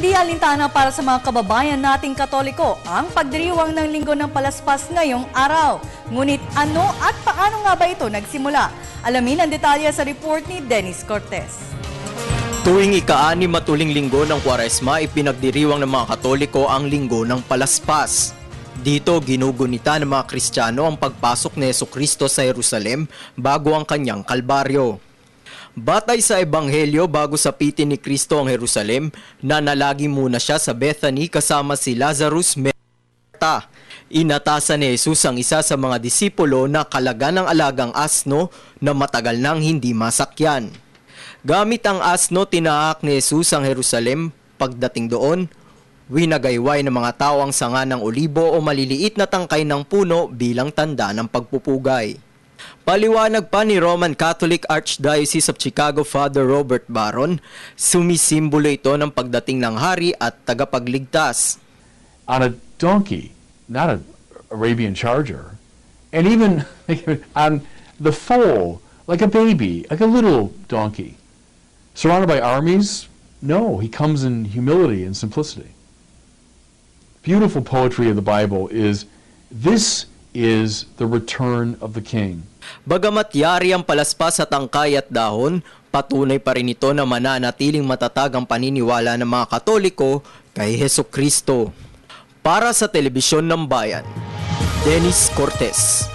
Hindi alintana para sa mga kababayan nating Katoliko ang pagdiriwang ng Linggo ng Palaspas ngayong araw. Ngunit ano at paano nga ba ito nagsimula? Alamin ang detalye sa report ni Dennis Cortez. Tuwing ika-6 matuling linggo ng Kwaresma, ipinagdiriwang ng mga Katoliko ang Linggo ng Palaspas. Dito, ginugunita ng mga Kristiyano ang pagpasok ni Jesucristo sa Jerusalem bago ang kanyang kalbaryo. Batay sa Ebanghelyo, bago sapitin ni Kristo ang Jerusalem, nanalagi muna siya sa Bethany kasama si Lazarus, Marta. Inatasan ni Jesus ang isa sa mga disipulo na kalagan ng alagang asno na matagal nang hindi masakyan. Gamit ang asno, tinaak ni Jesus ang Jerusalem. Pagdating doon, winagayway ng mga tao ang sanga ng olibo o maliliit na tangkay ng puno bilang tanda ng pagpupugay. Paliwanag pa ni Roman Catholic Archdiocese of Chicago Father Robert Barron, sumisimbolo ito ng pagdating ng hari at tagapagligtas. On a donkey, not an Arabian charger, and even on the foal, like a baby, like a little donkey. Surrounded by armies? No, he comes in humility and simplicity. Beautiful poetry of the Bible is, this is the return of the king. Bagamat yari ang palaspas sa tangkay at dahon, patunay pa rin ito na mananatiling matatag ang paniniwala ng mga Katoliko kay Jesucristo. Para sa Telebisyon ng Bayan, Dennis Cortez.